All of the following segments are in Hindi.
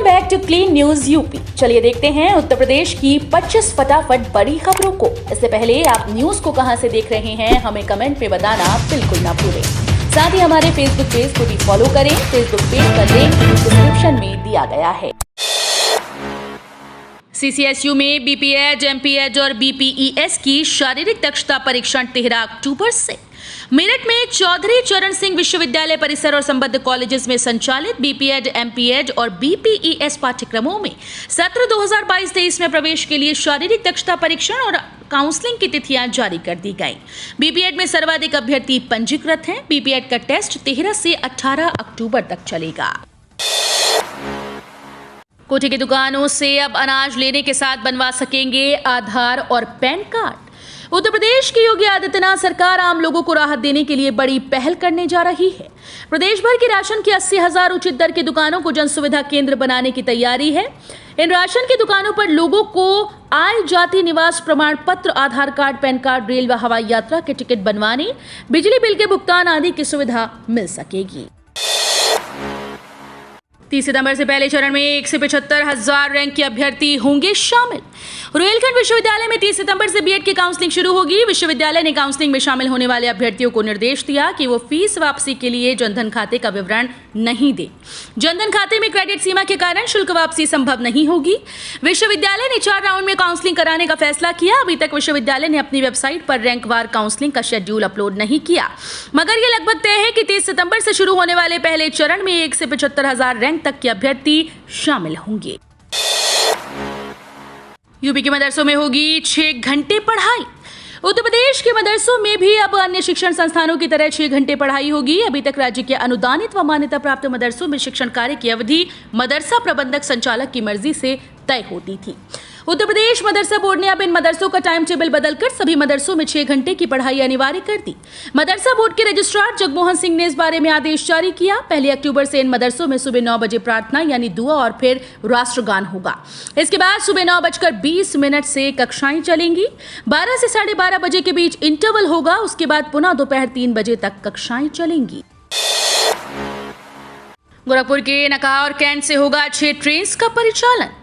Back to clean news UP. चलिए देखते हैं उत्तर प्रदेश की 25 फटाफट बड़ी खबरों को। इससे पहले आप न्यूज को कहां से देख रहे हैं हमें कमेंट में बताना बिल्कुल ना भूलें। साथ ही हमारे फेसबुक पेज को भी फॉलो करें। फेसबुक पेज का लिंक डिस्क्रिप्शन में दिया गया है। सीसीएसयू में बीपीएड, एमपीएड और बीपीईएस की शारीरिक दक्षता परीक्षण 13 अक्टूबर से। मेरठ में चौधरी चरण सिंह विश्वविद्यालय परिसर और संबद्ध कॉलेजेस में संचालित बीपीएड, एमपीएड और बीपीईएस पाठ्यक्रमों में सत्र 2022-23 में प्रवेश के लिए शारीरिक दक्षता परीक्षण और काउंसलिंग की तिथियां जारी कर दी गई। बीपीएड में सर्वाधिक अभ्यर्थी पंजीकृत हैं। बीपीएड का टेस्ट 13 से 18 अक्टूबर तक चलेगा। कोठी की दुकानों से अब अनाज लेने के साथ बनवा सकेंगे आधार और पैन कार्ड। उत्तर प्रदेश की योगी आदित्यनाथ सरकार आम लोगों को राहत देने के लिए बड़ी पहल करने जा रही है। प्रदेश भर की राशन की 80,000 उचित दर की दुकानों को जन सुविधा केंद्र बनाने की तैयारी है। इन राशन की दुकानों पर लोगों को आय, जाति, निवास प्रमाण पत्र, आधार कार्ड, पैन कार्ड, रेल व हवाई यात्रा के टिकट बनवाने, बिजली बिल के भुगतान आदि की सुविधा मिल सकेगी। 30 सितंबर से पहले चरण में 1 से 75,000 रैंक के अभ्यर्थी होंगे शामिल। रोहिलखंड विश्वविद्यालय में 30 सितंबर से बीएड की काउंसलिंग शुरू होगी। विश्वविद्यालय ने काउंसलिंग में शामिल होने वाले अभ्यर्थियों को निर्देश दिया कि वो फीस वापसी के लिए जनधन खाते का विवरण नहीं दे। जनधन खाते में क्रेडिट सीमा के कारण शुल्क वापसी संभव नहीं होगी। विश्वविद्यालय ने 4 राउंड में काउंसलिंग कराने का फैसला किया। अभी तक विश्वविद्यालय ने अपनी वेबसाइट पर रैंकवार काउंसलिंग का शेड्यूल अपलोड नहीं किया, मगर यह लगभग तय है कि 30 सितंबर से शुरू होने वाले पहले चरण में 1 से 75,000 रैंक तक के अभ्यर्थी शामिल होंगे। यूपी के मदरसों में होगी 6 घंटे पढ़ाई। उत्तर प्रदेश के मदरसों में भी अब अन्य शिक्षण संस्थानों की तरह 6 घंटे पढ़ाई होगी। अभी तक राज्य के अनुदानित व मान्यता प्राप्त मदरसों में शिक्षण कार्य की अवधि मदरसा प्रबंधक संचालक की मर्जी से तय होती थी। उत्तर प्रदेश मदरसा बोर्ड ने अब इन मदरसों का टाइम टेबल बदलकर सभी मदरसों में 6 घंटे की पढ़ाई अनिवार्य कर दी। मदरसा बोर्ड के रजिस्ट्रार जगमोहन सिंह ने इस बारे में आदेश जारी किया। 1 अक्टूबर से इन मदरसों में सुबह 9 बजे प्रार्थना यानी दुआ और फिर राष्ट्रगान होगा। इसके बाद सुबह 9:20 से कक्षाएं चलेंगी। 12 से 12:30 बजे के बीच इंटरवल होगा। उसके बाद पुनः दोपहर 3 बजे तक कक्षाएं चलेंगी। गोरखपुर के नकहा और कैंट से होगा 6 ट्रेन का परिचालन।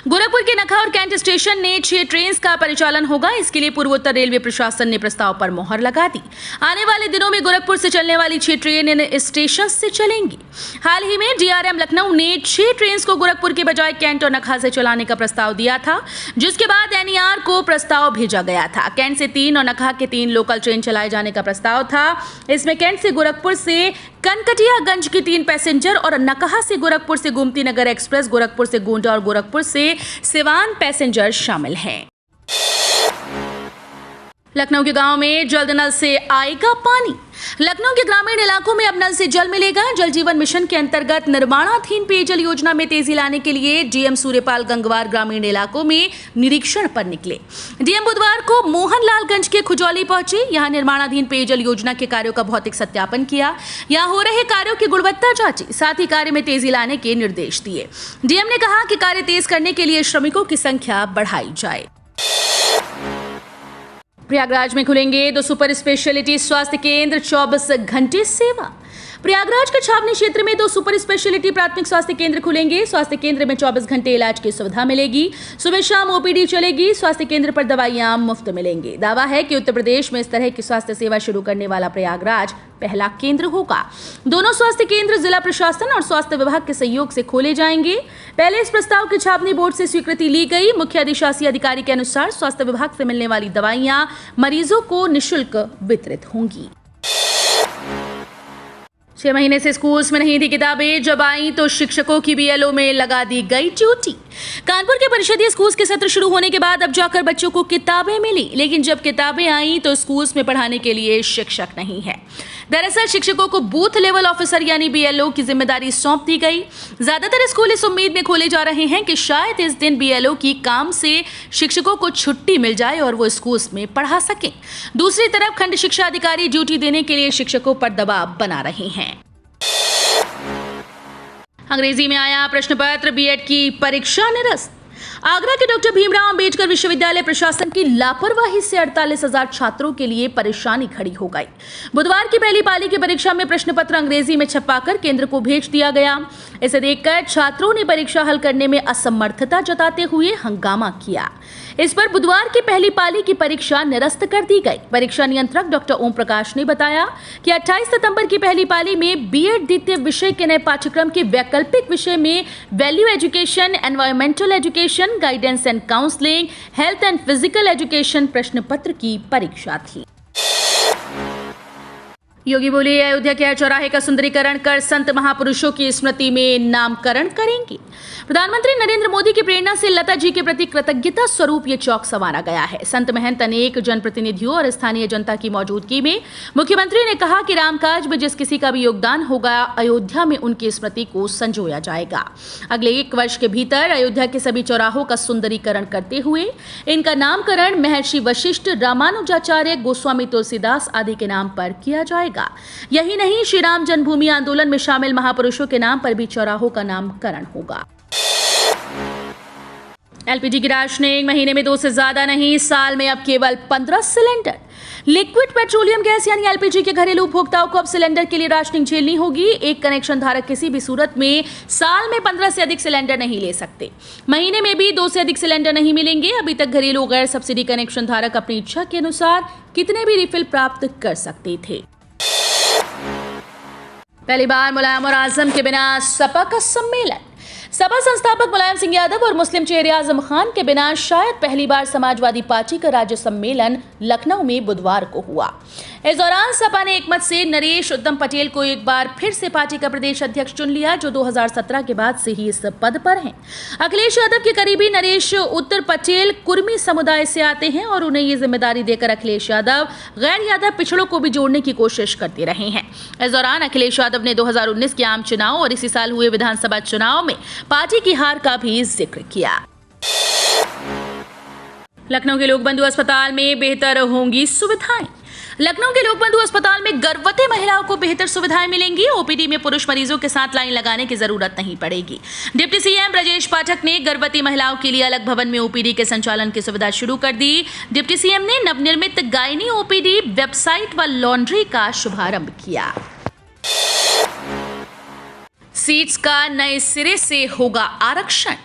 गोरखपुर के नकहा और कैंट स्टेशन ने 6 ट्रेन का परिचालन होगा। इसके लिए पूर्वोत्तर रेलवे प्रशासन ने प्रस्ताव पर मोहर लगा दी। आने वाले दिनों में गोरखपुर से चलने वाली 6 ट्रेन इन स्टेशन से चलेंगी। हाल ही में डीआरएम लखनऊ ने 6 ट्रेन को गोरखपुर के बजाय कैंट और नकहा से चलाने का प्रस्ताव दिया था, जिसके बाद एनईआर को प्रस्ताव भेजा गया था। कैंट से 3 और नकहा के 3 लोकल ट्रेन चलाए जाने का प्रस्ताव था। इसमें कैंट से गोरखपुर से कनकटियागंज की 3 पैसेंजर और नकहा से गोरखपुर से गोमती नगर एक्सप्रेस, गोरखपुर से गोंडा और गोरखपुर से सिवान पैसेंजर शामिल हैं। लखनऊ के गांव में जल्द नल से आएगा पानी। लखनऊ के ग्रामीण इलाकों में अब नल से जल मिलेगा। जल जीवन मिशन के अंतर्गत निर्माणाधीन पेयजल योजना में तेजी लाने के लिए डीएम सूर्यपाल गंगवार ग्रामीण इलाकों में निरीक्षण पर निकले। डीएम बुधवार को मोहनलालगंज के खुजौली पहुंचे। यहां निर्माणाधीन पेयजल योजना के कार्यों का भौतिक सत्यापन किया। यहां हो रहे कार्यों की गुणवत्ता जांची, साथ ही कार्य में तेजी लाने के निर्देश दिए। डीएम ने कहा कि कार्य तेज करने के लिए श्रमिकों की संख्या बढ़ाई जाए। प्रयागराज में खुलेंगे 2 सुपर स्पेशलिटी स्वास्थ्य केंद्र, 24 घंटे सेवा। प्रयागराज के छावनी क्षेत्र में 2 सुपर स्पेशलिटी प्राथमिक स्वास्थ्य केंद्र खुलेंगे। स्वास्थ्य केंद्र में 24 घंटे इलाज की सुविधा मिलेगी। सुबह शाम ओपीडी चलेगी। स्वास्थ्य केंद्र पर दवाइयां मुफ्त मिलेंगी। दावा है कि उत्तर प्रदेश में इस तरह की स्वास्थ्य सेवा शुरू करने वाला प्रयागराज पहला केंद्र होगा। दोनों स्वास्थ्य केंद्र जिला प्रशासन और स्वास्थ्य विभाग के सहयोग से खोले जाएंगे। पहले इस प्रस्ताव की छावनी बोर्ड से स्वीकृति ली गई। मुख्य अधिशासी अधिकारी के अनुसार स्वास्थ्य विभाग से मिलने वाली दवाइयां मरीजों को निःशुल्क वितरित होंगी। 6 महीने से स्कूल्स में नहीं थी किताबें, जब आई तो शिक्षकों की बीएलओ में लगा दी गई ड्यूटी। कानपुर के परिषदीय स्कूल्स के सत्र शुरू होने के बाद अब जाकर बच्चों को किताबें मिली, लेकिन जब किताबें आई तो स्कूल्स में पढ़ाने के लिए शिक्षक नहीं है। दरअसल शिक्षकों को बूथ लेवल ऑफिसर यानी बीएलओ की जिम्मेदारी सौंप दी गई। ज्यादातर स्कूल इस उम्मीद में खोले जा रहे हैं कि शायद इस दिन बीएलओ की काम से शिक्षकों को छुट्टी मिल जाए और वो स्कूल्स में पढ़ा सकें। दूसरी तरफ खंड शिक्षा अधिकारी ड्यूटी देने के लिए शिक्षकों पर दबाव बना रहे हैं। अंग्रेजी में आया प्रश्न पत्र, बीएड की परीक्षा निरस्त। आगरा के डॉक्टर भीमराव अंबेडकर विश्वविद्यालय प्रशासन की लापरवाही से 48,000 छात्रों के लिए परेशानी खड़ी हो गई। बुधवार की पहली पाली की परीक्षा में प्रश्न पत्र अंग्रेजी में छपवाकर केंद्र को भेज दिया गया। इसे देखकर छात्रों ने परीक्षा हल करने में असमर्थता जताते हुए हंगामा किया। इस पर बुधवार की पहली पाली की परीक्षा निरस्त कर दी गई। परीक्षा नियंत्रक डॉक्टर ओम प्रकाश ने बताया कि 28 सितंबर की पहली पाली में बीएड द्वितीय विषय के नए पाठ्यक्रम के वैकल्पिक विषय में value education, environmental education, guidance and counselling, health and physical education प्रश्न पत्र की परीक्षा थी। योगी बोले, अयोध्या के हर चौराहे का सुंदरीकरण कर संत महापुरुषों की स्मृति में नामकरण करेंगे। प्रधानमंत्री नरेंद्र मोदी की प्रेरणा से लता जी के प्रति कृतज्ञता स्वरूप ये चौक संवारा गया है। संत महंत, अनेक जनप्रतिनिधियों और स्थानीय जनता की मौजूदगी में मुख्यमंत्री ने कहा कि रामकाज में जिस किसी का भी योगदान होगा, अयोध्या में उनकी स्मृति को संजोया जाएगा। अगले 1 वर्ष के भीतर अयोध्या के सभी चौराहों का सुंदरीकरण करते हुए इनका नामकरण महर्षि वशिष्ठ, रामानुजाचार्य, गोस्वामी तुलसीदास आदि के नाम पर किया जाएगा। यही नहीं, श्री राम जन्मभूमि आंदोलन में शामिल महापुरुषों के नाम पर भी चौराहों का नामकरण होगा। एलपीजी की राशनिंग महीने में 2 से ज्यादा नहीं, साल में अब केवल 15 सिलेंडर। लिक्विड पेट्रोलियम गैस यानी एलपीजी के घरेलू उपभोक्ताओं को अब सिलेंडर के लिए राशनिंग झेलनी होगी। एक कनेक्शन धारक किसी भी सूरत में साल में 15 से अधिक सिलेंडर नहीं ले सकते। महीने में भी 2 से अधिक सिलेंडर नहीं मिलेंगे। अभी तक घरेलू गैर सब्सिडी कनेक्शन धारक अपनी इच्छा के अनुसार कितने भी रिफिल प्राप्त कर सकते थे। पहली बार मुलायम और आजम के बिना सपा का सम्मेलन। सपा संस्थापक मुलायम सिंह यादव और मुस्लिम चेहरे आजम खान के बिना शायद पहली बार समाजवादी पार्टी का राज्य सम्मेलन लखनऊ में बुधवार को हुआ। इस दौरान सपा ने एकमत से नरेश उत्तम पटेल को एक बार फिर से पार्टी का प्रदेश अध्यक्ष चुन लिया, जो 2017 के बाद से ही इस पद पर हैं। अखिलेश यादव के करीबी नरेश उत्तर पटेल कुर्मी समुदाय से आते हैं और उन्हें ये जिम्मेदारी देकर अखिलेश यादव गैर यादव पिछड़ों को भी जोड़ने की कोशिश करते रहे हैं। इस दौरान अखिलेश यादव ने 2019 के आम चुनाव और इसी साल हुए विधानसभा चुनाव में पार्टी की हार का भी जिक्र किया। लखनऊ के लोकबंधु अस्पताल में बेहतर होंगी सुविधाएं। लखनऊ के लोकबंधु अस्पताल में गर्भवती महिलाओं को बेहतर सुविधाएं मिलेंगी। ओपीडी में पुरुष मरीजों के साथ लाइन लगाने की जरूरत नहीं पड़ेगी। डिप्टी सीएम ब्रजेश पाठक ने गर्भवती महिलाओं के लिए अलग भवन में ओपीडी के संचालन की सुविधा शुरू कर दी। डिप्टी सीएम ने नवनिर्मित गायनी ओपीडी वेबसाइट व लॉन्ड्री का शुभारंभ किया। सीट्स का नए सिरे से होगा आरक्षण।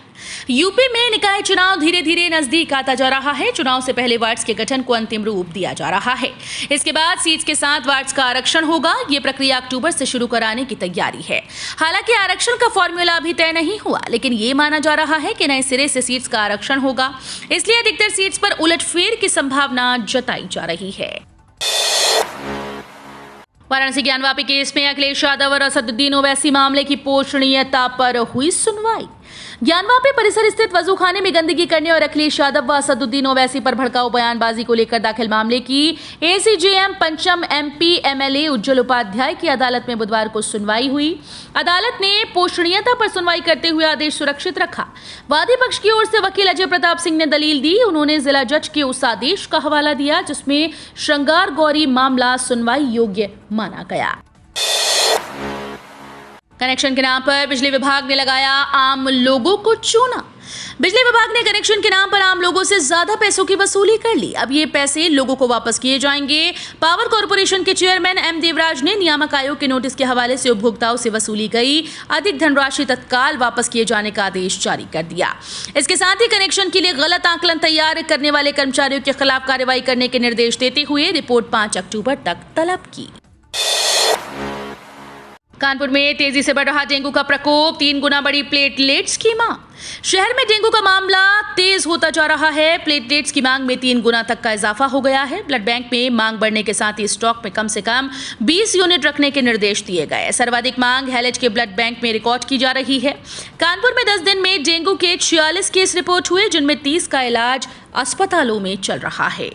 यूपी में निकाय चुनाव धीरे धीरे नजदीक आता जा रहा है। चुनाव से पहले वार्ड्स के गठन को अंतिम रूप दिया जा रहा है। इसके बाद सीट्स के साथ वार्ड्स का आरक्षण होगा। ये प्रक्रिया अक्टूबर से शुरू कराने की तैयारी है। हालांकि आरक्षण का फॉर्मूला अभी तय नहीं हुआ, लेकिन ये माना जा रहा है कि नए सिरे से सीट्स का आरक्षण होगा। इसलिए अधिकतर सीट्स पर उलटफेर की संभावना जताई जा रही है। वाराणसी ज्ञानवापी केस में अखिलेश यादव और असदुद्दीन ओवैसी मामले की पोषणीयता पर हुई सुनवाई। ज्ञानवापी परिसर स्थित वजूखाने में गंदगी करने और अखिलेश यादव व असदुद्दीन ओवैसी पर भड़काऊ बयानबाजी को लेकर दाखिल मामले की एसीजेएम पंचम एमपी एमएलए उज्जवल उपाध्याय की अदालत में बुधवार को सुनवाई हुई। अदालत ने पोषणीयता पर सुनवाई करते हुए आदेश सुरक्षित रखा। वादी पक्ष की ओर से वकील अजय प्रताप सिंह ने दलील दी। उन्होंने जिला जज के उस आदेश का हवाला दिया जिसमें श्रृंगार गौरी मामला सुनवाई योग्य माना गया। कनेक्शन के नाम पर बिजली विभाग ने लगाया आम लोगों को चूना। बिजली विभाग ने कनेक्शन के नाम पर आम लोगों से ज्यादा पैसों की वसूली कर ली। अब ये पैसे लोगों को वापस किए जाएंगे। पावर कॉर्पोरेशन के चेयरमैन एम देवराज ने नियामक आयोग के नोटिस के हवाले से उपभोक्ताओं से वसूली गई अधिक धनराशि तत्काल वापस किए जाने का आदेश जारी कर दिया। इसके साथ ही कनेक्शन के लिए गलत आकलन तैयार करने वाले कर्मचारियों के खिलाफ कार्रवाई करने के निर्देश देते हुए रिपोर्ट 5 अक्टूबर तक तलब की। कानपुर में तेजी से बढ़ रहा डेंगू का प्रकोप, 3 गुना बढ़ी प्लेटलेट्स की मांग। शहर में डेंगू का मामला तेज होता जा रहा है। प्लेटलेट्स की मांग में 3 गुना तक का इजाफा हो गया है। ब्लड बैंक में मांग बढ़ने के साथ ही स्टॉक में कम से कम 20 यूनिट रखने के निर्देश दिए गए। सर्वाधिक मांग हैलेज के ब्लड बैंक में रिकॉर्ड की जा रही है। कानपुर में 10 दिन में डेंगू के 46 केस रिपोर्ट हुए, जिनमें 30 का इलाज अस्पतालों में चल रहा है।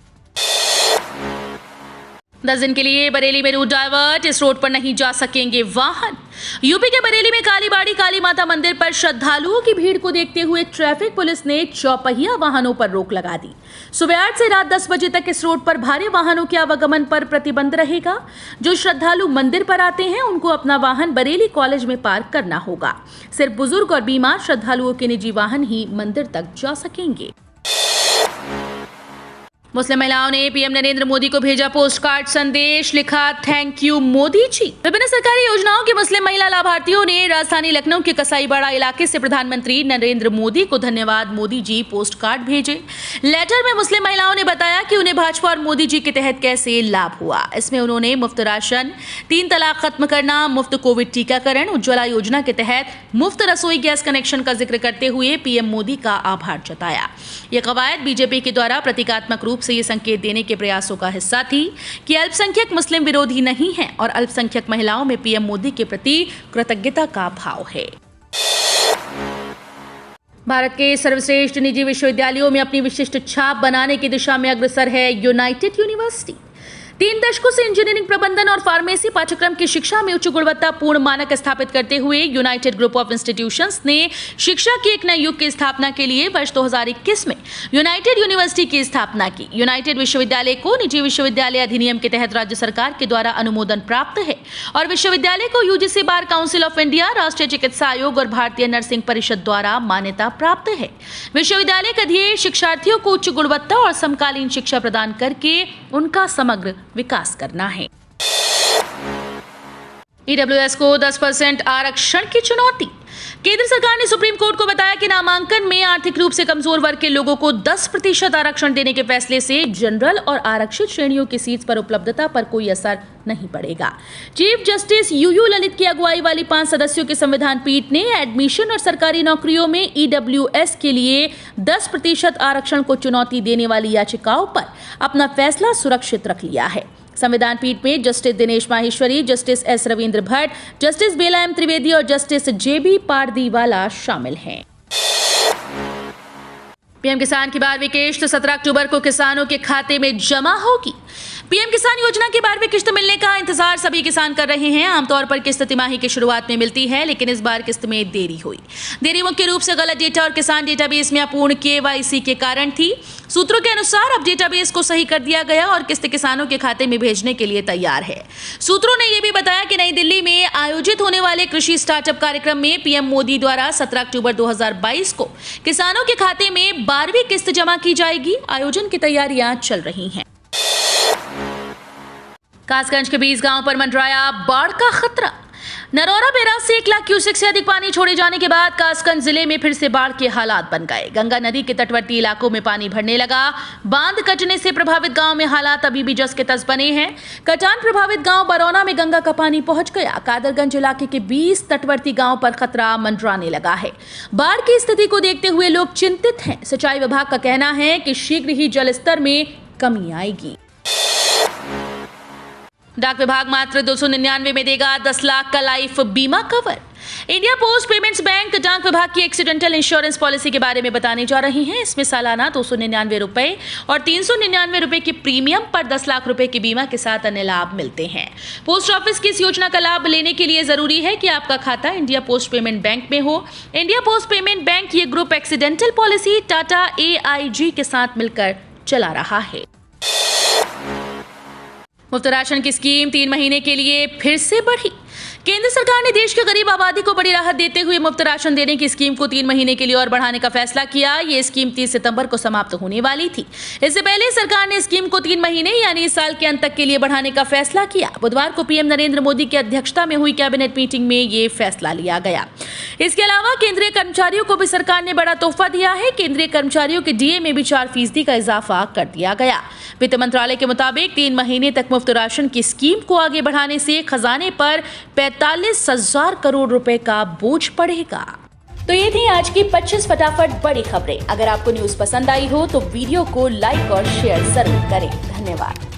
10 दिन के लिए बरेली में रूट डाइवर्ट, इस रोड पर नहीं जा सकेंगे वाहन। यूपी के बरेली में कालीबाड़ी काली माता मंदिर पर श्रद्धालुओं की भीड़ को देखते हुए ट्रैफिक पुलिस ने चौपहिया वाहनों पर रोक लगा दी। सुबह 8 से रात 10 बजे तक इस रोड पर भारी वाहनों के आवागमन पर प्रतिबंध रहेगा। जो श्रद्धालु मंदिर पर आते हैं उनको अपना वाहन बरेली कॉलेज में पार्क करना होगा। सिर्फ बुजुर्ग और बीमार श्रद्धालुओं के निजी वाहन ही मंदिर तक जा सकेंगे। मुस्लिम महिलाओं ने पीएम नरेंद्र मोदी को भेजा पोस्ट कार्ड संदेश, लिखा थैंक यू मोदी जी। विभिन्न सरकारी योजनाओं की मुस्लिम महिला लाभार्थियों ने राजधानी लखनऊ के कसाईबाड़ा इलाके से प्रधानमंत्री नरेंद्र मोदी को धन्यवाद मोदी जी पोस्ट कार्ड भेजे। लेटर में मुस्लिम महिलाओं ने बताया कि उन्हें भाजपा और मोदी जी के तहत कैसे लाभ हुआ। इसमें उन्होंने मुफ्त राशन, 3 तलाक खत्म करना, मुफ्त कोविड टीकाकरण, उज्ज्वला योजना के तहत मुफ्त रसोई गैस कनेक्शन का जिक्र करते हुए पीएम मोदी का आभार जताया। यह कवायद बीजेपी के द्वारा प्रतीकात्मक रूप से ये संकेत देने के प्रयासों का हिस्सा थी कि अल्पसंख्यक मुस्लिम विरोधी नहीं है और अल्पसंख्यक महिलाओं में पीएम मोदी के प्रति कृतज्ञता का भाव है। भारत के सर्वश्रेष्ठ निजी विश्वविद्यालयों में अपनी विशिष्ट छाप बनाने की दिशा में अग्रसर है यूनाइटेड यूनिवर्सिटी। 3 दशकों से इंजीनियरिंग प्रबंधन और फार्मेसी पाठ्यक्रम की शिक्षा में उच्च गुणवत्तापूर्ण मानक स्थापित करते हुए यूनाइटेड ग्रुप ऑफ इंस्टीट्यूशंस ने शिक्षा के एक नए युग की स्थापना के लिए वर्ष 2021 में यूनाइटेड यूनिवर्सिटी की स्थापना की। यूनाइटेड विश्वविद्यालय को निजी विश्वविद्यालय अधिनियम के तहत राज्य सरकार के द्वारा अनुमोदन प्राप्त है और विश्वविद्यालय को UGC bar council of India, राष्ट्रीय चिकित्सा आयोग और भारतीय नर्सिंग परिषद द्वारा मान्यता प्राप्त है। विश्वविद्यालय का ध्येय शिक्षार्थियों को उच्च गुणवत्ता और समकालीन शिक्षा प्रदान करके उनका समग्र विकास करना है। ईडब्ल्यूएस को 10% आरक्षण की चुनौती। केंद्र सरकार ने सुप्रीम कोर्ट को बताया कि नामांकन में आर्थिक रूप से कमजोर वर्ग के लोगों को 10% आरक्षण देने के फैसले से जनरल और आरक्षित श्रेणियों की सीट पर उपलब्धता पर कोई असर नहीं पड़ेगा। चीफ जस्टिस यूयू ललित की अगुवाई वाली 5 सदस्यों की संविधान पीठ ने एडमिशन और सरकारी नौकरियों में ईडब्ल्यूएस के लिए 10% आरक्षण को चुनौती देने वाली याचिकाओं पर अपना फैसला सुरक्षित रख लिया है। संविधान पीठ में justice Dinesh Maheshwari, justice S Ravindra Bhat, justice Bela M Trivedi और जस्टिस जेबी पारदीवाला शामिल हैं। पीएम किसान की 12वीं किश्त 17 अक्टूबर को किसानों के खाते में जमा होगी। पीएम किसान योजना की 12वीं किश्त मिलने का इंतजार सभी किसान कर रहे हैं। आमतौर पर किश्त तिमाही की शुरुआत में मिलती है, लेकिन इस बार किश्त में देरी हुई। देरी मुख्य रूप से गलत डेटा और किसान डेटाबेस में अपूर्ण केवाईसी के कारण थी। सूत्रों के अनुसार अब डेटाबेस को सही कर दिया गया और किश्त किसानों के खाते में भेजने के लिए तैयार है। सूत्रों ने यह भी बताया कि नई दिल्ली में आयोजित होने वाले कृषि स्टार्टअप कार्यक्रम में पीएम मोदी द्वारा 17 अक्टूबर 2022 को किसानों के खाते में 12वीं किश्त जमा की जाएगी। आयोजन की तैयारियां चल रही हैं। कासगंज के 20 गांव पर मंडराया बाढ़ का खतरा। नरौरा बैराज से 1 लाख क्यूसेक से अधिक पानी छोड़े जाने के बाद कासगंज जिले में फिर से बाढ़ के हालात बन गए। गंगा नदी के तटवर्ती इलाकों में पानी भरने लगा। बांध कटने से प्रभावित गांव में हालात अभी भी जस के तस बने हैं। कटान प्रभावित गांव बरौना में गंगा का पानी पहुंच गया। कादरगंज इलाके के 20 तटवर्ती गांव पर खतरा मंडराने लगा है। बाढ़ की स्थिति को देखते हुए लोग चिंतित हैं। सिंचाई विभाग का कहना है कि शीघ्र ही जलस्तर में कमी आएगी। डाक विभाग मात्र 299 में देगा 10 लाख का लाइफ बीमा cover. India post payments bank डाक विभाग की एक्सीडेंटल इंश्योरेंस पॉलिसी के बारे में बताने जा रही हैं। इसमें सालाना 299 रुपए और 399 रुपए की प्रीमियम पर 10 लाख रुपए की बीमा के साथ अन्य लाभ मिलते हैं। पोस्ट ऑफिस की इस योजना का लाभ लेने के लिए जरूरी है कि आपका खाता इंडिया पोस्ट पेमेंट बैंक में हो। इंडिया पोस्ट पेमेंट बैंक ये group accidental policy Tata AIG के साथ मिलकर चला रहा है। मुफ्त राशन की स्कीम 3 महीने के लिए फिर से बढ़ी। केंद्र सरकार ने देश की गरीब आबादी को बड़ी राहत देते हुए मुफ्त राशन देने की स्कीम को 3 महीने के लिए और बढ़ाने का फैसला किया। ये स्कीम 30 सितंबर को समाप्त होने वाली थी। इससे पहले सरकार ने स्कीम को 3 महीने यानी इस साल के अंत तक के लिए बढ़ाने का फैसला किया। बुधवार को पीएम नरेंद्र मोदी की अध्यक्षता में हुई कैबिनेट मीटिंग में ये फैसला लिया गया। इसके अलावा केंद्रीय कर्मचारियों को भी सरकार ने बड़ा तोहफा दिया है। केंद्रीय कर्मचारियों के डीए में भी 4% का इजाफा कर दिया गया। वित्त मंत्रालय के मुताबिक 3 महीने तक मुफ्त राशन की स्कीम को आगे बढ़ाने से खजाने पर 45,000 करोड़ रुपए का बोझ पड़ेगा। तो ये थी आज की 25 फटाफट बड़ी खबरें। अगर आपको न्यूज पसंद आई हो तो वीडियो को लाइक और शेयर जरूर करें। धन्यवाद।